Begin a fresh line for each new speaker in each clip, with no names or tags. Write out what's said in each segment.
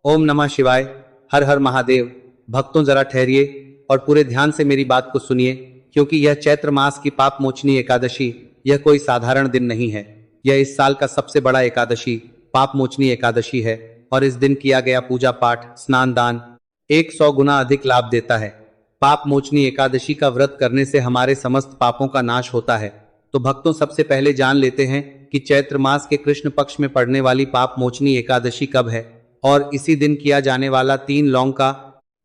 ओम नमः शिवाय। हर हर महादेव। भक्तों जरा ठहरिए और पूरे ध्यान से मेरी बात को सुनिए, क्योंकि यह चैत्र मास की पाप मोचनी एकादशी यह कोई साधारण दिन नहीं है। यह इस साल का सबसे बड़ा एकादशी पाप मोचनी एकादशी है और इस दिन किया गया पूजा पाठ स्नान दान 100 गुना अधिक लाभ देता है। पाप मोचनी एकादशी का व्रत करने से हमारे समस्त पापों का नाश होता है। तो भक्तों, सबसे पहले जान लेते हैं कि चैत्र मास के कृष्ण पक्ष में पड़ने वाली पाप मोचनी एकादशी कब है और इसी दिन किया जाने वाला 3 लौंग का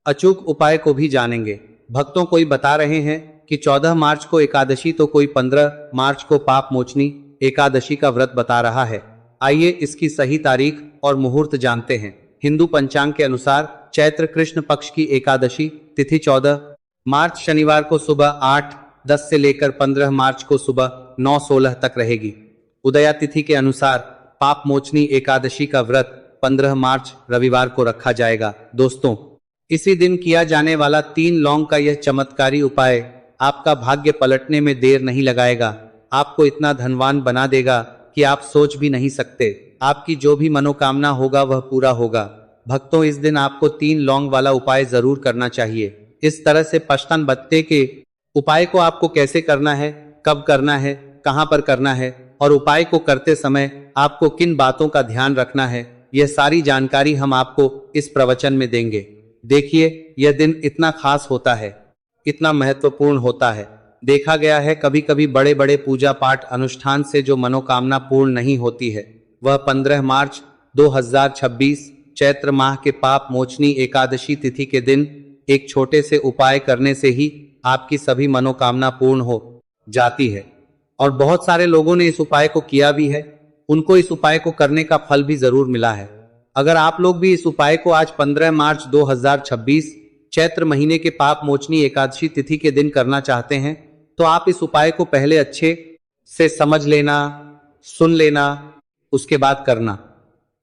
अचूक उपाय को भी जानेंगे। भक्तों, कोई बता रहे हैं कि 14 मार्च को एकादशी तो कोई 15 मार्च को पाप मोचनी एकादशी का व्रत बता रहा है। आइए इसकी सही तारीख और मुहूर्त जानते हैं। हिंदू पंचांग के अनुसार चैत्र कृष्ण पक्ष की एकादशी तिथि 14 मार्च शनिवार को सुबह 8:10 से लेकर 15 मार्च को सुबह 9:16 तक रहेगी। उदया तिथि के अनुसार पाप मोचनी एकादशी का व्रत 15 मार्च रविवार को रखा जाएगा। दोस्तों, इसी दिन किया जाने वाला 3 लौंग का यह चमत्कारी उपाय आपका भाग्य पलटने में देर नहीं लगाएगा। आपको इतना धनवान बना देगा कि आप सोच भी नहीं सकते। आपकी जो भी मनोकामना होगा वह पूरा होगा। भक्तों, इस दिन आपको 3 लौंग वाला उपाय जरूर करना चाहिए। इस तरह से पश्चान बत्ते के उपाय को आपको कैसे करना है, कब करना है, कहां पर करना है और उपाय को करते समय आपको किन बातों का ध्यान रखना है, यह सारी जानकारी हम आपको इस प्रवचन में देंगे। देखिए, यह दिन इतना खास होता है, इतना महत्वपूर्ण होता है। देखा गया है कभी कभी बड़े बड़े पूजा पाठ अनुष्ठान से जो मनोकामना पूर्ण नहीं होती है, वह 15 मार्च 2026 चैत्र माह के पाप मोचनी एकादशी तिथि के दिन एक छोटे से उपाय करने से ही आपकी सभी मनोकामना पूर्ण हो जाती है। और बहुत सारे लोगों ने इस उपाय को किया भी है, उनको इस उपाय को करने का फल भी जरूर मिला है। अगर आप लोग भी इस उपाय को आज 15 मार्च 2026 चैत्र महीने के पाप मोचनी एकादशी तिथि के दिन करना चाहते हैं, तो आप इस उपाय को पहले अच्छे से समझ लेना, सुन लेना, उसके बाद करना।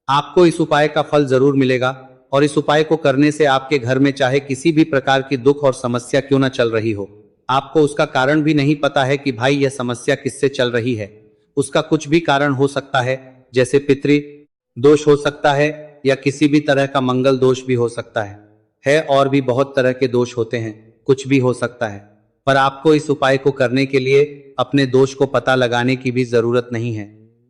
आपको इस उपाय का फल जरूर मिलेगा और इस उपाय को करने से आपके घर में चाहे किसी भी प्रकार की दुख और समस्या क्यों न चल रही हो, आपको उसका कारण भी नहीं पता है कि भाई यह समस्या किससे चल रही है। उसका कुछ भी कारण हो सकता है, जैसे पितृ दोष हो सकता है या किसी भी तरह का मंगल दोष भी हो सकता है और भी बहुत तरह के दोष होते हैं, कुछ भी हो सकता है। पर आपको इस उपाय को करने के लिए अपने दोष को पता लगाने की भी जरूरत नहीं है।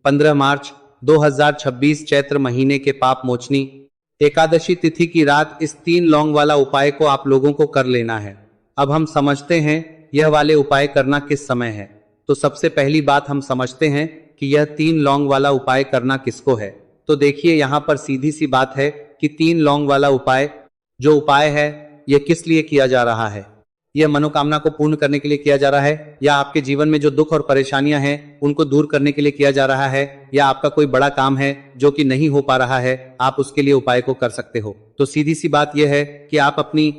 15 मार्च 2026 चैत्र महीने के पाप मोचनी एकादशी तिथि की रात इस 3 लौंग वाला उपाय को आप लोगों को कर लेना है। अब हम समझते हैं यह वाले उपाय करना किस समय है। तो सबसे पहली बात हम समझते हैं कि यह 3 लौंग वाला उपाय करना किसको है। तो देखिए, यहाँ पर सीधी सी बात है कि 3 लौंग वाला उपाय जो उपाय है यह किस लिए किया जा रहा है। यह मनोकामना को पूर्ण करने के लिए किया जा रहा है, या आपके जीवन में जो दुख और परेशानियां हैं उनको दूर करने के लिए किया जा रहा है, या आपका कोई बड़ा काम है जो कि नहीं हो पा रहा है, आप उसके लिए उपाय को कर सकते हो। तो सीधी सी बात यह है कि आप अपनी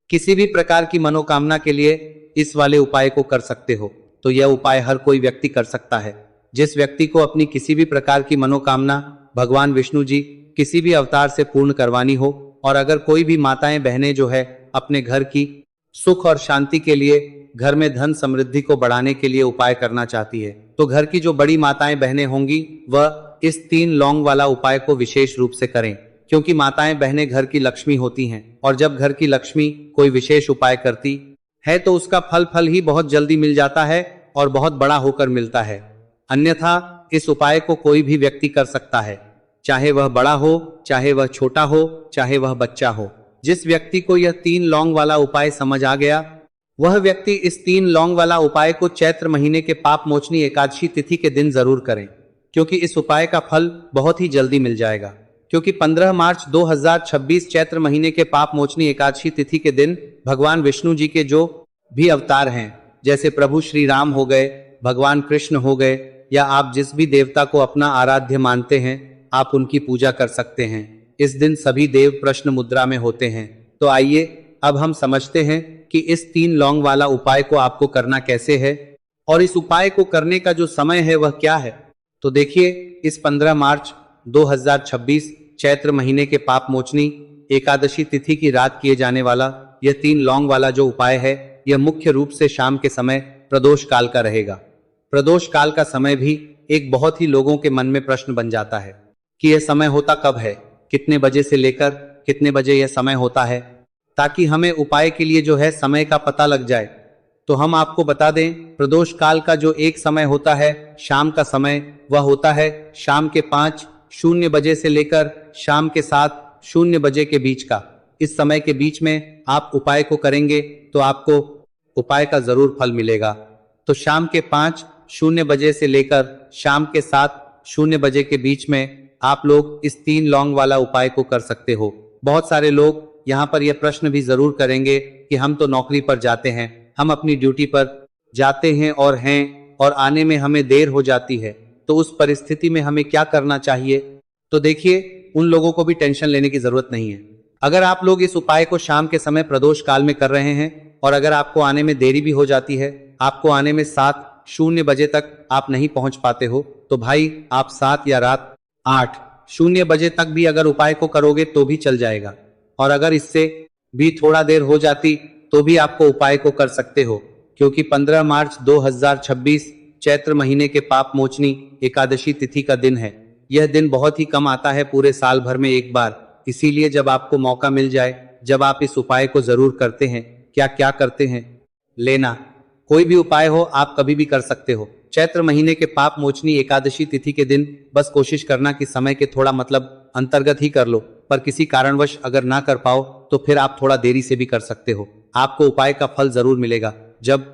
किसी भी प्रकार की मनोकामना के लिए इस वाले उपाय को कर सकते हो। तो यह उपाय हर कोई व्यक्ति कर सकता है। जिस व्यक्ति को अपनी किसी भी प्रकार की मनोकामना भगवान विष्णु जी किसी भी अवतार से पूर्ण करवानी हो, और अगर कोई भी माताएं बहनें जो है अपने घर की सुख और शांति के लिए, घर में धन समृद्धि को बढ़ाने के लिए उपाय करना चाहती है, तो घर की जो बड़ी माताएं बहनें होंगी वह इस 3 लौंग वाला उपाय को विशेष रूप से करें, क्योंकि माताएं बहनें घर की लक्ष्मी होती हैं और जब घर की लक्ष्मी कोई विशेष उपाय करती है तो उसका फल ही बहुत जल्दी मिल जाता है और बहुत बड़ा होकर मिलता है। अन्यथा इस उपाय को कोई भी व्यक्ति कर सकता है, चाहे वह बड़ा हो, चाहे वह छोटा हो, चाहे वह बच्चा हो। जिस व्यक्ति को यह 3 लौंग वाला उपाय समझ आ गया, वह व्यक्ति इस 3 लौंग वाला उपाय को चैत्र महीने के पाप मोचनी एकादशी तिथि के दिन जरूर करें, क्योंकि इस उपाय का फल बहुत ही जल्दी मिल जाएगा। क्योंकि 15 मार्च 2026 चैत्र महीने के पाप मोचनी एकादशी तिथि के दिन भगवान विष्णु जी के जो भी अवतार हैं, जैसे प्रभु श्री राम हो गए, भगवान कृष्ण हो गए, या आप जिस भी देवता को अपना आराध्य मानते हैं, आप उनकी पूजा कर सकते हैं। इस दिन सभी देव प्रश्न मुद्रा में होते हैं। तो आइए अब हम समझते हैं कि इस 3 लौंग वाला उपाय को आपको करना कैसे है और इस उपाय को करने का जो समय है वह क्या है। तो देखिए, इस 15 मार्च 2026 चैत्र महीने के पाप मोचनी एकादशी तिथि की रात किए जाने वाला यह 3 लौंग वाला जो उपाय है, यह मुख्य रूप से शाम के समय प्रदोष काल का रहेगा। प्रदोष काल का समय भी एक बहुत ही लोगों के मन में प्रश्न बन जाता है कि यह समय होता कब है, कितने बजे से लेकर कितने बजे यह समय होता है, ताकि हमें उपाय के लिए जो है समय का पता लग जाए। तो हम आपको बता दें, प्रदोष काल का जो एक समय होता है शाम का समय, वह होता है शाम के 5:00 बजे से लेकर शाम के 7:00 बजे के बीच का। इस समय के बीच में आप उपाय को करेंगे तो आपको उपाय का जरूर फल मिलेगा। तो शाम के 5:00 बजे से लेकर शाम के 7:00 बजे के बीच में आप लोग इस 3 लौंग वाला उपाय को कर सकते हो। बहुत सारे लोग यहाँ पर यह प्रश्न भी जरूर करेंगे कि हम तो नौकरी पर जाते हैं, हम अपनी ड्यूटी पर जाते हैं और आने में हमें देर हो जाती है, तो उस परिस्थिति में हमें क्या करना चाहिए। तो देखिए, उन लोगों को भी टेंशन लेने की जरूरत नहीं है। अगर आप लोग इस उपाय को शाम के समय प्रदोष काल में कर रहे हैं और अगर आपको आने में देरी भी हो जाती है, आपको आने में 7:00 बजे तक आप नहीं पहुंच पाते हो, तो भाई आप 7 या रात 8:00 बजे तक भी अगर उपाय को करोगे तो भी चल जाएगा। और अगर इससे भी थोड़ा देर हो जाती तो भी आपको उपाय को कर सकते हो, क्योंकि 15 मार्च 2026 चैत्र महीने के पाप मोचनी एकादशी तिथि का दिन है। यह दिन बहुत ही कम आता है पूरे साल भर में एक बार, इसीलिए जब आपको मौका मिल जाए, जब आप इस उपाय को जरूर करते हैं। क्या क्या करते हैं लेना, कोई भी उपाय हो आप कभी भी कर सकते हो। चैत्र महीने के पाप मोचनी एकादशी तिथि के दिन बस कोशिश करना कि समय के थोड़ा अंतर्गत ही कर लो, पर किसी कारणवश अगर ना कर पाओ तो फिर आप थोड़ा देरी से भी कर सकते हो, आपको उपाय का फल जरूर मिलेगा। जब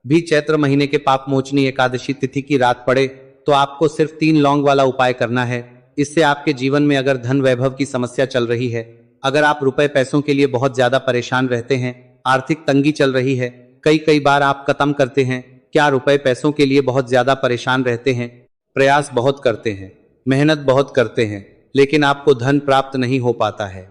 भी चैत्र महीने के पाप मोचनी एकादशी तिथि की रात पड़े तो आपको सिर्फ 3 लौंग वाला उपाय करना है। इससे आपके जीवन में अगर धन वैभव की समस्या चल रही है, अगर आप रुपए पैसों के लिए बहुत ज्यादा परेशान रहते हैं, आर्थिक तंगी चल रही है, कई बार आप खत्म करते हैं, क्या रुपए पैसों के लिए बहुत ज्यादा परेशान रहते हैं, प्रयास बहुत करते हैं, मेहनत बहुत करते हैं, लेकिन आपको धन प्राप्त नहीं हो पाता है,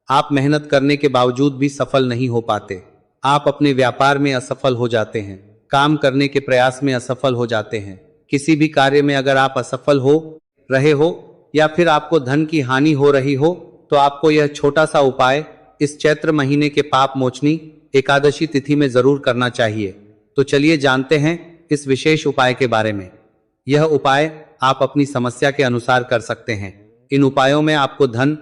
आप मेहनत करने के बावजूद भी सफल नहीं हो पाते, आप अपने व्यापार में असफल हो जाते हैं, काम करने के प्रयास में असफल हो जाते हैं, किसी भी कार्य में अगर आप असफल हो रहे हो या फिर आपको धन की हानि हो रही हो, तो आपको यह छोटा सा उपाय इस चैत्र महीने के पाप मोचनी एकादशी तिथि में जरूर करना चाहिए। तो चलिए जानते हैं इस विशेष उपाय के बारे में। यह उपाय आप अपनी समस्या के अनुसार कर सकते हैं। इन उपायों में आपको धन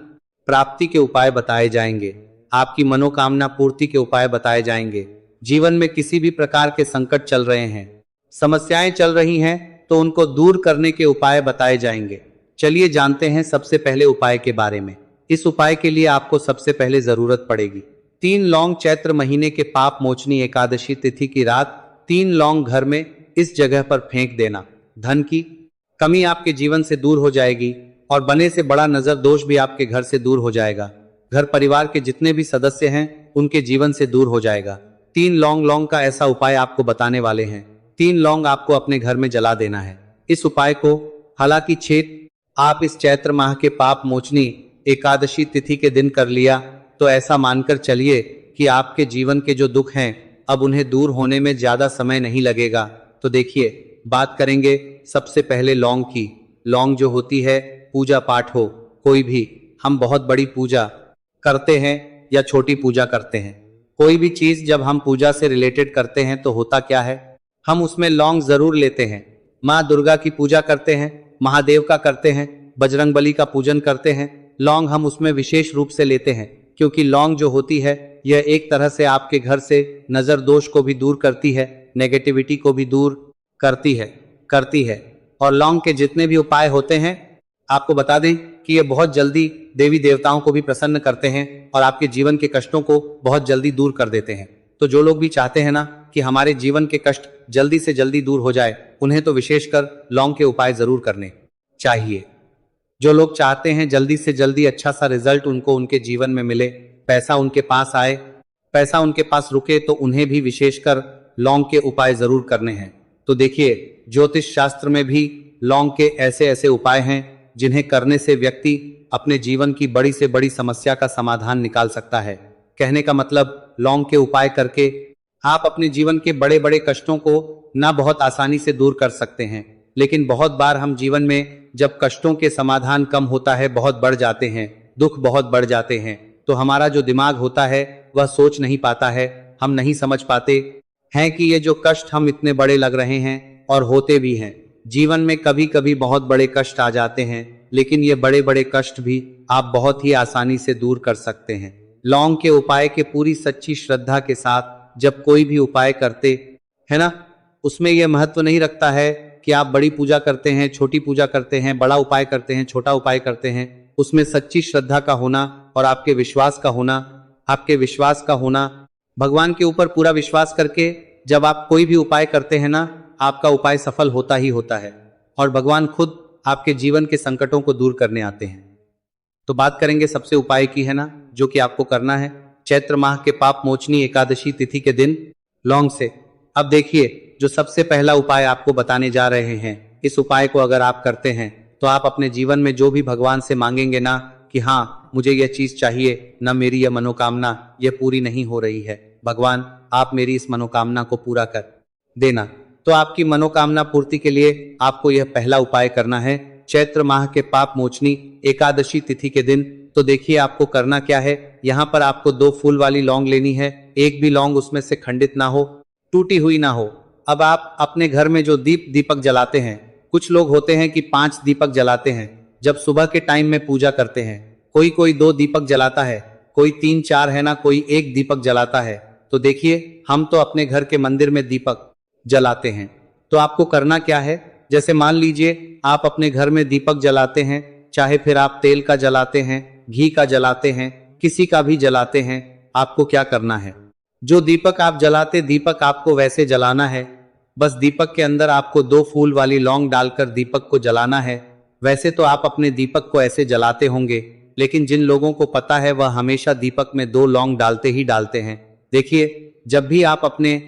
प्राप्ति के उपाय बताए जाएंगे, आपकी मनोकामना पूर्ति के उपाय बताए जाएंगे। जीवन में किसी भी प्रकार के संकट चल रहे हैं, समस्याएं चल रही हैं, तो उनको दूर करने के उपाय बताए जाएंगे। चलिए जानते हैं सबसे पहले उपाय के बारे में। इस उपाय के लिए आपको सबसे पहले जरूरत पड़ेगी 3 लौंग। चैत्र महीने के पाप मोचनी एकादशी तिथि की रात 3 लौंग घर में इस जगह पर फेंक देना। धन की कमी आपके जीवन से दूर हो जाएगी और बने से बड़ा नजर दोष भी आपके घर से दूर हो जाएगा। घर परिवार के जितने भी सदस्य हैं उनके जीवन से दूर हो जाएगा। 3 लौंग का ऐसा उपाय आपको बताने वाले हैं। 3 लौंग आपको अपने घर में जला देना है। इस उपाय को हालांकि आप इस चैत्र माह के पाप मोचनी एकादशी तिथि के दिन कर लिया तो ऐसा मानकर चलिए कि आपके जीवन के जो दुख हैं अब उन्हें दूर होने में ज्यादा समय नहीं लगेगा। तो देखिए, बात करेंगे सबसे पहले लौंग की। लौंग जो होती है, पूजा पाठ हो कोई भी, हम बहुत बड़ी पूजा करते हैं या छोटी पूजा करते हैं, कोई भी चीज जब हम पूजा से रिलेटेड करते हैं तो होता क्या है, हम उसमें लौंग जरूर लेते हैं। माँ दुर्गा की पूजा करते हैं, महादेव का करते हैं, बजरंगबली का पूजन करते हैं, लौंग हम उसमें विशेष रूप से लेते हैं, क्योंकि लौंग जो होती है यह एक तरह से आपके घर से नजर दोष को भी दूर करती है, नेगेटिविटी को भी दूर करती है। और लौंग के जितने भी उपाय होते हैं आपको बता दें कि ये बहुत जल्दी देवी देवताओं को भी प्रसन्न करते हैं और आपके जीवन के कष्टों को बहुत जल्दी दूर कर देते हैं। तो जो लोग भी चाहते हैं ना कि हमारे जीवन के कष्ट जल्दी से जल्दी दूर हो जाए, उन्हें तो विशेषकर लौंग के उपाय जरूर करने चाहिए। जो लोग चाहते हैं जल्दी से जल्दी अच्छा सा रिजल्ट उनको उनके जीवन में मिले, पैसा उनके पास आए, पैसा उनके पास रुके, तो उन्हें भी विशेषकर लौंग के उपाय जरूर करने हैं। तो देखिए, ज्योतिष शास्त्र में भी लौंग के ऐसे ऐसे उपाय हैं जिन्हें करने से व्यक्ति अपने जीवन की बड़ी से बड़ी समस्या का समाधान निकाल सकता है। कहने का मतलब, लौंग के उपाय करके आप अपने जीवन के बड़े बड़े कष्टों को ना बहुत आसानी से दूर कर सकते हैं। लेकिन बहुत बार हम जीवन में जब कष्टों के समाधान कम होता है, बहुत बढ़ जाते हैं, दुख बहुत बढ़ जाते हैं, तो हमारा जो दिमाग होता है वह सोच नहीं पाता है, हम नहीं समझ पाते हैं कि ये जो कष्ट हम इतने बड़े लग रहे हैं और होते भी हैं, जीवन में कभी कभी बहुत बड़े कष्ट आ जाते हैं, लेकिन ये बड़े बड़े कष्ट भी आप बहुत ही आसानी से दूर कर सकते हैं लौंग के उपाय के पूरी सच्ची श्रद्धा के साथ। जब कोई भी उपाय करते है ना, उसमें यह महत्व नहीं रखता है कि आप बड़ी पूजा करते हैं, छोटी पूजा करते हैं, बड़ा उपाय करते हैं, छोटा उपाय करते हैं। उसमें सच्ची श्रद्धा का होना और आपके विश्वास का होना, भगवान के ऊपर पूरा विश्वास करके जब आप कोई भी उपाय करते हैं ना, आपका उपाय सफल होता ही होता है और भगवान खुद आपके जीवन के संकटों को दूर करने आते हैं। तो बात करेंगे सबसे उपाय की, है ना, जो कि आपको करना है चैत्र माह के पाप मोचनी एकादशी तिथि के दिन लौंग से। अब देखिए, जो सबसे पहला उपाय आपको बताने जा रहे हैं, इस उपाय को अगर आप करते हैं तो आप अपने जीवन में जो भी भगवान से मांगेंगे ना कि हाँ मुझे यह चीज चाहिए, ना मेरी यह मनोकामना यह पूरी नहीं हो रही है, भगवान आप मेरी इस मनोकामना को पूरा कर देना। तो आपकी मनोकामना पूर्ति के लिए आपको यह पहला उपाय करना है चैत्र माह के पाप मोचनी एकादशी तिथि के दिन। तो देखिए आपको करना क्या है, यहाँ पर आपको 2 फूल वाली लौंग लेनी है। एक भी लौंग उसमें से खंडित ना हो, टूटी हुई ना हो। अब आप अपने घर में जो दीपक जलाते हैं, कुछ लोग होते हैं कि 5 दीपक जलाते हैं जब सुबह के टाइम में पूजा करते हैं। कोई 2 दीपक जलाता है, कोई 3-4 है ना, कोई 1 दीपक जलाता है। तो देखिए हम तो अपने घर के मंदिर में दीपक जलाते हैं। तो आपको करना क्या है, जैसे मान लीजिए आप अपने घर में दीपक जलाते हैं, चाहे फिर आप तेल का जलाते हैं, घी का जलाते हैं, किसी का भी जलाते हैं, आपको क्या करना है, जो दीपक आप जलाते दीपक आपको वैसे जलाना है। बस दीपक के अंदर आपको 2 फूल वाली लौंग डालकर दीपक को जलाना है। वैसे तो आप अपने दीपक को ऐसे जलाते होंगे, लेकिन जिन लोगों को पता है वह हमेशा दीपक में 2 लौंग डालते ही डालते हैं। देखिए जब भी आप अपने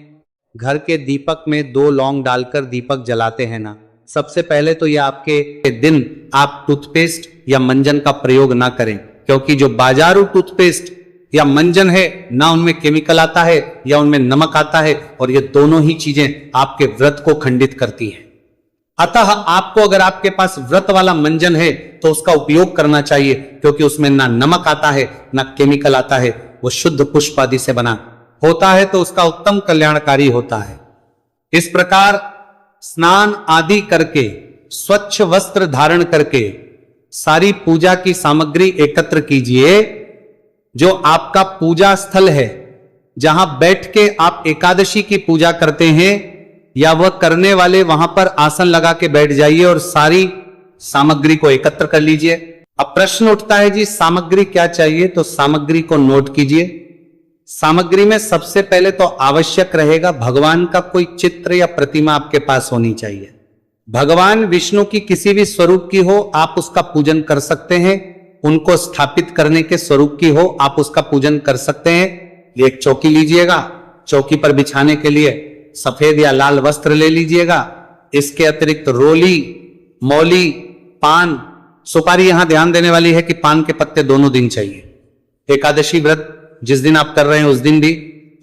घर के दीपक में 2 लौंग डालकर दीपक जलाते हैं ना, सबसे पहले तो यह आपके दिन आप टूथपेस्ट या मंजन का प्रयोग ना करें, क्योंकि जो बाजारू टूथपेस्ट या मंजन है ना, उनमें केमिकल आता है या उनमें नमक आता है, और ये दोनों ही चीजें आपके व्रत को खंडित करती हैं। अतः आपको अगर आपके पास व्रत वाला मंजन है तो उसका उपयोग करना चाहिए, क्योंकि उसमें ना नमक आता है ना केमिकल आता है, वो शुद्ध पुष्प आदि से बना होता है, तो उसका उत्तम कल्याणकारी होता है। इस प्रकार स्नान आदि करके, स्वच्छ वस्त्र धारण करके सारी पूजा की सामग्री एकत्र कीजिए। जो आपका पूजा स्थल है, जहां बैठ के आप एकादशी की पूजा करते हैं, या वह करने वाले वहां पर आसन लगा के बैठ जाइए और सारी सामग्री को एकत्र कर लीजिए। अब प्रश्न उठता है जी सामग्री क्या चाहिए, तो सामग्री को नोट कीजिए। सामग्री में सबसे पहले तो आवश्यक रहेगा भगवान का कोई चित्र या प्रतिमा आपके पास होनी चाहिए। भगवान विष्णु की किसी भी स्वरूप की हो, आप उसका पूजन कर सकते हैं। उनको स्थापित करने के स्वरूप की हो, आप उसका पूजन कर सकते हैं। एक चौकी लीजिएगा, चौकी पर बिछाने के लिए सफेद या लाल वस्त्र ले लीजिएगा। इसके अतिरिक्त रोली, मौली, पान, सुपारी। यहां ध्यान देने वाली है कि पान के पत्ते दोनों दिन चाहिए। एकादशी व्रत जिस दिन आप कर रहे हैं उस दिन भी,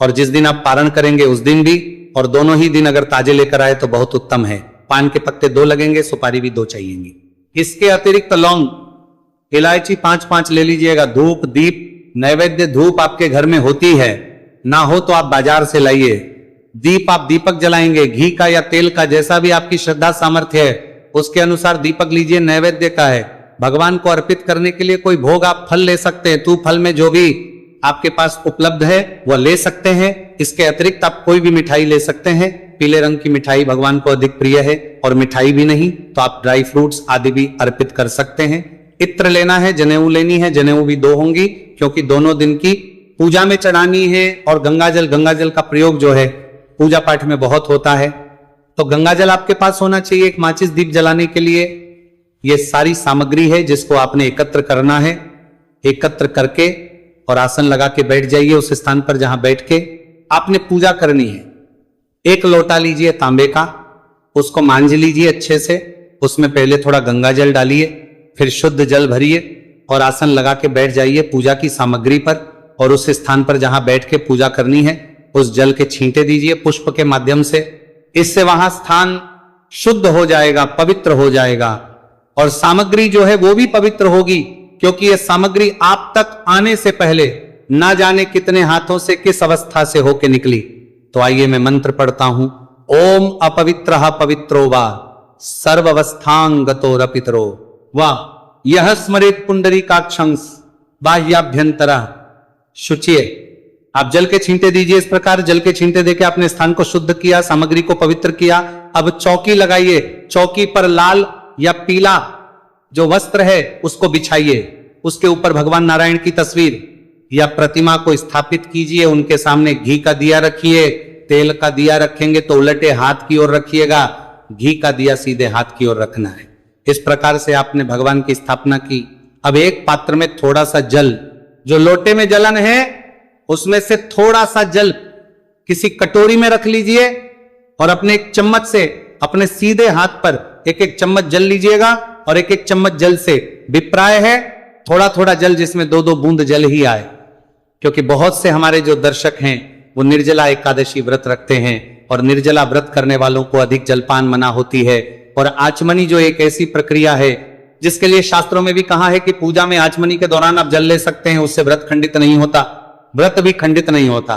और जिस दिन आप पारण करेंगे उस दिन भी, और दोनों ही दिन अगर ताजे लेकर आए तो बहुत उत्तम है। पान के पत्ते 2 लगेंगे, सुपारी भी 2 चाहिएंगी। इसके अतिरिक्त लौंग, इलायची 5-5 ले लीजिएगा। धूप, दीप, नैवेद्य धूप आपके घर में होती है, ना हो तो आप बाजार से लाइए। दीप आप दीपक जलाएंगे, घी का या तेल का, जैसा भी आपकी श्रद्धा सामर्थ्य है उसके अनुसार दीपक लीजिए। नैवेद्य का है, भगवान को अर्पित करने के लिए कोई भोग आप फल ले सकते हैं। तू फल में जो भी आपके पास उपलब्ध है वह ले सकते हैं। इसके अतिरिक्त आप कोई भी मिठाई ले सकते हैं। पीले रंग की मिठाई भगवान को अधिक प्रिय है, और मिठाई भी नहीं तो आप ड्राई फ्रूट्स आदि भी अर्पित कर सकते हैं। इत्र लेना है, जनेऊ लेनी है, जनेऊ भी 2 होंगी, क्योंकि दोनों दिन की पूजा में चढ़ानी है। और गंगाजल का प्रयोग जो है पूजा पाठ में बहुत होता है, तो गंगाजल आपके पास होना चाहिए। एक माचिस दीप जलाने के लिए यह सारी सामग्री है जिसको आपने एकत्र करना है। एकत्र करके और आसन लगा के बैठ जाइए उस स्थान पर जहां बैठ के आपने पूजा करनी है। एक लोटा लीजिए तांबे का, उसको मांझ लीजिए अच्छे से। उसमें पहले थोड़ा गंगाजल डालिए, फिर शुद्ध जल भरिए और आसन लगा के बैठ जाइए पूजा की सामग्री पर। और उस स्थान पर जहां बैठ के पूजा करनी है उस जल के छींटे दीजिए पुष्प के माध्यम से। इससे वहां स्थान शुद्ध हो जाएगा, पवित्र हो जाएगा, और सामग्री जो है वो भी पवित्र होगी, क्योंकि यह सामग्री आप तक आने से पहले ना जाने कितने हाथों से, किस अवस्था से होके निकली। तो आइए मैं मंत्र पढ़ता हूं। ओम अपवित्रः पवित्रो वा सर्वावस्थांगतोरपितरो वाह यह स्मरेत पुंडरीकाक्षंस बाह्याभ्यंतरा शुचिये। आप जल के छींटे दीजिए। इस प्रकार जल के छींटे देके आपने स्थान को शुद्ध किया, सामग्री को पवित्र किया। अब चौकी लगाइए, चौकी पर लाल या पीला जो वस्त्र है उसको बिछाइए, उसके ऊपर भगवान नारायण की तस्वीर या प्रतिमा को स्थापित कीजिए, उनके सामने घी का दिया रखिए। तेल का दिया रखेंगे तो उलटे हाथ की ओर रखिएगा, घी का दिया सीधे हाथ की ओर रखना है। इस प्रकार से आपने भगवान की स्थापना की। अब एक पात्र में थोड़ा सा जल, जो लोटे में जलन है उसमें से थोड़ा सा जल किसी कटोरी में रख लीजिए और अपने एक चम्मच से अपने सीधे हाथ पर एक एक चम्मच जल लीजिएगा और एक एक चम्मच जल से विप्राय है थोड़ा थोड़ा जल जिसमें दो दो बूंद जल ही आए, क्योंकि बहुत से हमारे जो दर्शक हैं वो निर्जला एकादशी व्रत रखते हैं और निर्जला व्रत करने वालों को अधिक जलपान मना होती है। और आचमनी जो एक ऐसी प्रक्रिया है जिसके लिए शास्त्रों में भी कहा है कि पूजा में आचमनी के दौरान आप जल ले सकते हैं, उससे व्रत खंडित नहीं होता, व्रत भी खंडित नहीं होता,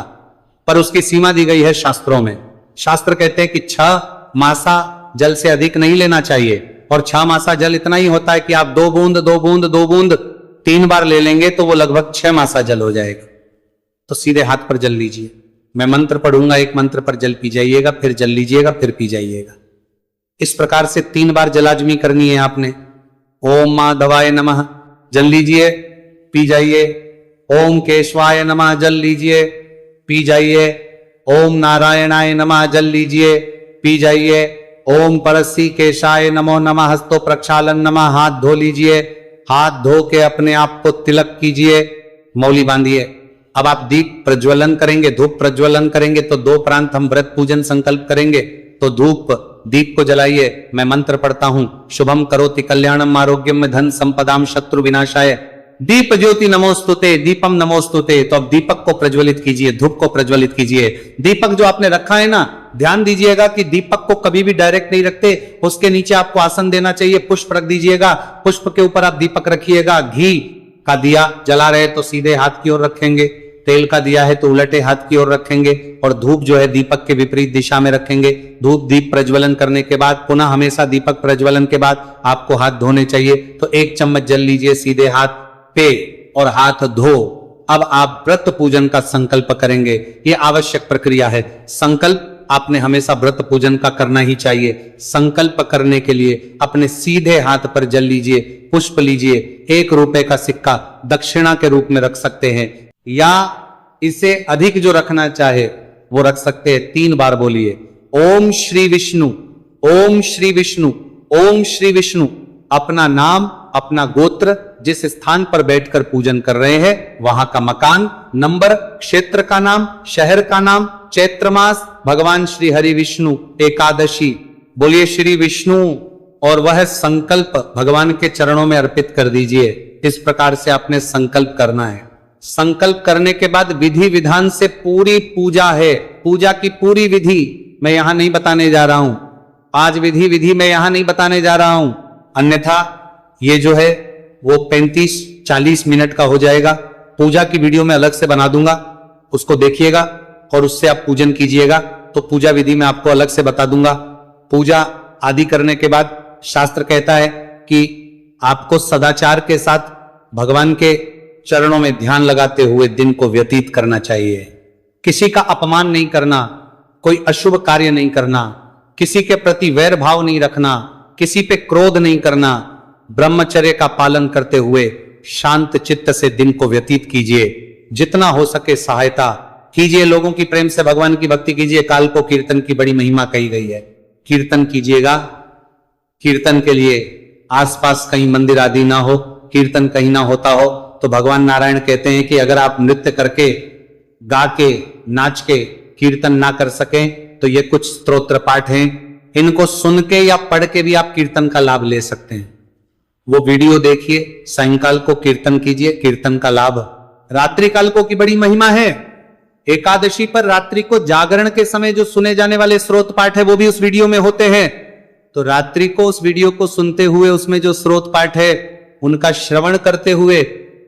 पर उसकी सीमा दी गई है शास्त्रों में। शास्त्र कहते हैं कि 6 मासा जल से अधिक नहीं लेना चाहिए और 6 मासा जल इतना ही होता है कि आप 2 बूंद 2 बूंद 2 बूंद 3 बार ले लेंगे तो वो लगभग 6 मासा जल हो जाएगा। तो सीधे हाथ पर जल लीजिए। मैं मंत्र पढ़ूंगा, एक मंत्र पर जल पी जाइएगा, फिर जल लीजिएगा, फिर पी जाइएगा। इस प्रकार से 3 बार जलाजमी करनी है आपने। ओम माधवाय नमः जल लीजिए, पी जाइए। ओम केशवाय नमः जल लीजिए, पी जाइए। ओम नारायणाय नमः जल लीजिए, पी जाइए। ओम परसी केशाय नमो नमः हस्तो प्रक्षालन नमः हाथ धो लीजिए। हाथ धो के अपने आप को तिलक कीजिए, मौली बांधिए। अब आप दीप प्रज्वलन करेंगे, धूप प्रज्वलन करेंगे तो 2 प्रांत हम व्रत पूजन संकल्प करेंगे। तो धूप दीप को जलाइए। मैं मंत्र पढ़ता हूं, शुभम करोति कल्याणम आरोग्यम धन संपदाम शत्रु विनाशाय दीप ज्योति नमोस्तुते दीपम नमोस्तुते। तो अब दीपक को प्रज्वलित कीजिए, धूप को प्रज्वलित कीजिए। दीपक जो आपने रखा है ना, ध्यान दीजिएगा कि दीपक को कभी भी डायरेक्ट नहीं रखते, उसके नीचे आपको आसन देना चाहिए। पुष्प रख दीजिएगा, पुष्प के ऊपर आप दीपक रखिएगा। घी का दिया जला रहे तो सीधे हाथ की ओर रखेंगे, तेल का दिया है तो उलटे हाथ की ओर रखेंगे और धूप जो है दीपक के विपरीत दिशा में रखेंगे। धूप दीप प्रज्वलन करने के बाद पुनः हमेशा दीपक प्रज्वलन के बाद आपको हाथ धोने चाहिए। तो 1 चम्मच जल लीजिए सीधे हाथ पे और हाथ धो। अब आप व्रत पूजन का संकल्प करेंगे। यह आवश्यक प्रक्रिया है। संकल्प आपने हमेशा व्रत पूजन का करना ही चाहिए। संकल्प करने के लिए अपने सीधे हाथ पर जल लीजिए, पुष्प लीजिए। 1 रुपए का सिक्का दक्षिणा के रूप में रख सकते हैं या इसे अधिक जो रखना चाहे वो रख सकते हैं। 3 बार बोलिए ओम श्री विष्णु, ओम श्री विष्णु, ओम श्री विष्णु। अपना नाम, अपना गोत्र, जिस स्थान पर बैठकर पूजन कर रहे हैं वहां का मकान नंबर, क्षेत्र का नाम, शहर का नाम, चैत्र मास, भगवान श्री हरि विष्णु एकादशी। बोलिए श्री विष्णु और वह संकल्प भगवान के चरणों में अर्पित कर दीजिए। इस प्रकार से आपने संकल्प करना है। संकल्प करने के बाद विधि विधान से पूरी पूजा है। पूजा की पूरी विधि मैं यहां नहीं बताने जा रहा हूं। आज विधि मैं यहां नहीं बताने जा रहा हूं, अन्यथा ये जो है वो 35-40 मिनट का हो जाएगा। पूजा की वीडियो में अलग से बना दूंगा, उसको देखिएगा और उससे आप पूजन कीजिएगा। तो पूजा विधि में आपको अलग से बता दूंगा। पूजा आदि करने के बाद शास्त्र कहता है कि आपको सदाचार के साथ भगवान के चरणों में ध्यान लगाते हुए दिन को व्यतीत करना चाहिए। किसी का अपमान नहीं करना, कोई अशुभ कार्य नहीं करना, किसी के प्रति वैर भाव नहीं रखना, किसी पे क्रोध नहीं करना। ब्रह्मचर्य का पालन करते हुए शांत चित्त से दिन को व्यतीत कीजिए। जितना हो सके सहायता कीजिए, लोगों की प्रेम से भगवान की भक्ति कीजिए। काल को कीर्तन की बड़ी महिमा कही गई है, कीर्तन कीजिएगा। कीर्तन के लिए आसपास कहीं मंदिर आदि ना हो, कीर्तन कहीं ना होता हो तो भगवान नारायण कहते हैं कि अगर आप नृत्य करके, गा के, नाच के कीर्तन ना कर सके तो ये कुछ स्तोत्र पाठ हैं, इनको सुन के या पढ़ के भी आप कीर्तन का लाभ ले सकते हैं। वो वीडियो देखिए, सायंकाल को कीर्तन कीजिए, कीर्तन का लाभ। रात्रि काल को की बड़ी महिमा है। एकादशी पर रात्रि को जागरण के समय जो सुने जाने वाले स्रोत पाठ है वो भी उस वीडियो में होते हैं। तो रात्रि को उस वीडियो को सुनते हुए उसमें जो स्रोत पाठ है उनका श्रवण करते हुए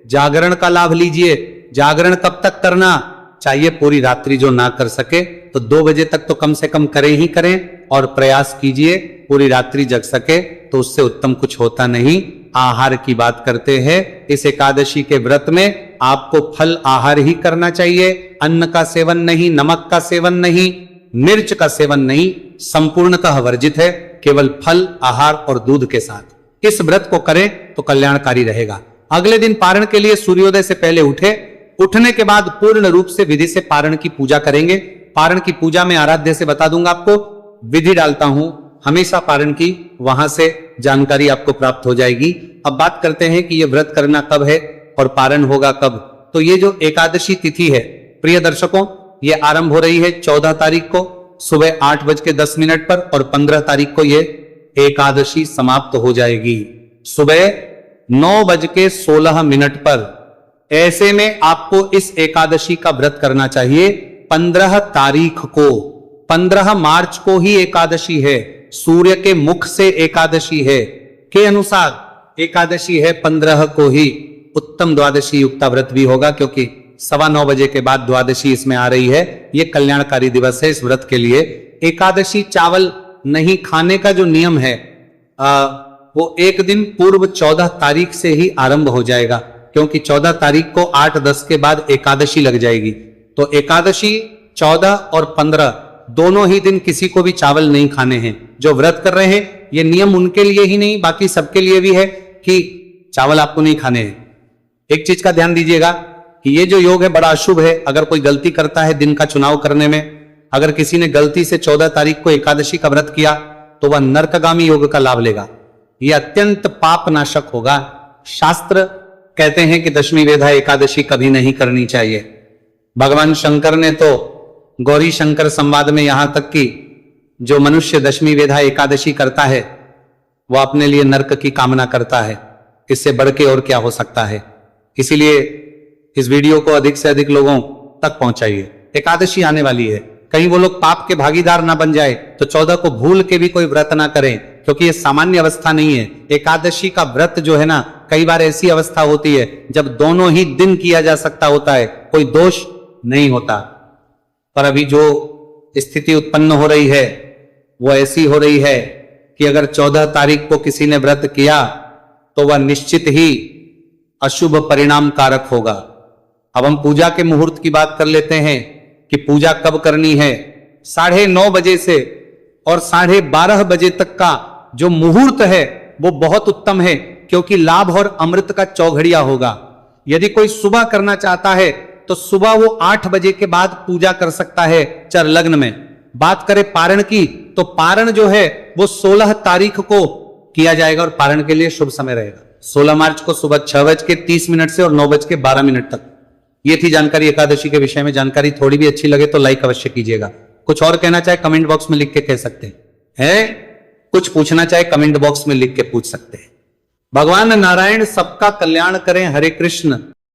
जागरण का लाभ लीजिए। जागरण कब तक करना चाहिए? पूरी रात्रि जो ना कर सके तो 2 बजे तक तो कम से कम करें ही करें। और प्रयास कीजिए पूरी रात्रि जग सके, तो उससे उत्तम कुछ होता नहीं। आहार की बात करते हैं, इस एकादशी के व्रत में आपको फल आहार ही करना चाहिए। अन्न का सेवन नहीं, नमक का सेवन नहीं, मिर्च का सेवन नहीं, संपूर्णतः वर्जित है। केवल फल आहार और दूध के साथ इस व्रत को करें तो कल्याणकारी रहेगा। अगले दिन पारण के लिए सूर्योदय से पहले उठे, उठने के बाद पूर्ण रूप से विधि से पारण की पूजा करेंगे। पारण की पूजा में आराध्य से बता दूंगा, आपको विधि डालता हूं हमेशा पारण की, वहां से जानकारी आपको प्राप्त हो जाएगी। अब बात करते हैं कि यह व्रत करना कब है और पारण होगा कब। तो ये जो एकादशी तिथि है प्रिय दर्शकों, ये आरंभ हो रही है 14 तारीख को सुबह 8:10 पर और 15 तारीख को ये एकादशी समाप्त हो जाएगी सुबह 9:16 पर। ऐसे में आपको इस एकादशी का व्रत करना चाहिए 15 तारीख को। 15 मार्च को ही एकादशी है, सूर्य के मुख से एकादशी है के अनुसार एकादशी है 15 को ही। उत्तम द्वादशी युक्ता व्रत भी होगा, क्योंकि 9:15 बजे के बाद द्वादशी इसमें आ रही है। यह कल्याणकारी दिवस है इस व्रत के लिए। एकादशी चावल नहीं खाने का जो नियम है वो एक दिन पूर्व 14 तारीख से ही आरंभ हो जाएगा, क्योंकि 14 तारीख को 8-10 के बाद एकादशी लग जाएगी। तो एकादशी 14 और 15 दोनों ही दिन किसी को भी चावल नहीं खाने हैं। जो व्रत कर रहे हैं, ये नियम उनके लिए ही नहीं बाकी सबके लिए भी है कि चावल आपको नहीं खाने हैं। एक चीज का ध्यान दीजिएगा कि ये जो योग है बड़ा अशुभ है। अगर कोई गलती करता है दिन का चुनाव करने में, अगर किसी ने गलती से 14 तारीख को एकादशी का व्रत किया तो वह नरकगामी योग का लाभ लेगा। यह अत्यंत पाप नाशक होगा। शास्त्र कहते हैं कि दशमी वेधा एकादशी कभी नहीं करनी चाहिए। भगवान शंकर ने तो गौरी शंकर संवाद में यहां तक कि जो मनुष्य दशमी वेधा एकादशी करता है वह अपने लिए नरक की कामना करता है। इससे बढ़ के और क्या हो सकता है। इसीलिए इस वीडियो को अधिक से अधिक लोगों तक पहुंचाइए। एकादशी आने वाली है, कहीं वो लोग पाप के भागीदार ना बन जाए। तो 14 को भूल के भी कोई व्रत ना करें, क्योंकि ये सामान्य अवस्था नहीं है। एकादशी का व्रत जो है ना, कई बार ऐसी अवस्था होती है जब दोनों ही दिन किया जा सकता होता है, कोई दोष नहीं होता। पर अभी जो स्थिति उत्पन्न हो रही है वो ऐसी हो रही है कि अगर 14 तारीख को किसी ने व्रत किया तो वह निश्चित ही अशुभ परिणाम कारक होगा। अब हम पूजा के मुहूर्त की बात कर लेते हैं कि पूजा कब करनी है। 9:30 बजे से और 12:30 बजे तक का जो मुहूर्त है वो बहुत उत्तम है, क्योंकि लाभ और अमृत का चौघड़िया होगा। यदि कोई सुबह करना चाहता है तो सुबह वो 8 बजे के बाद पूजा कर सकता है चर लग्न में। बात करें पारण की, तो पारण जो है वो 16 तारीख को किया जाएगा और पारण के लिए शुभ समय रहेगा 16 मार्च को सुबह 6:30 से और 9:12 तक। ये थी जानकारी एकादशी के विषय में। जानकारी थोड़ी भी अच्छी लगे तो लाइक अवश्य कीजिएगा। कुछ और कहना चाहे कमेंट बॉक्स में लिख के कह सकते हैं, कुछ पूछना चाहे कमेंट बॉक्स में लिख के पूछ सकते हैं। भगवान नारायण सबका कल्याण करें। हरे कृष्ण।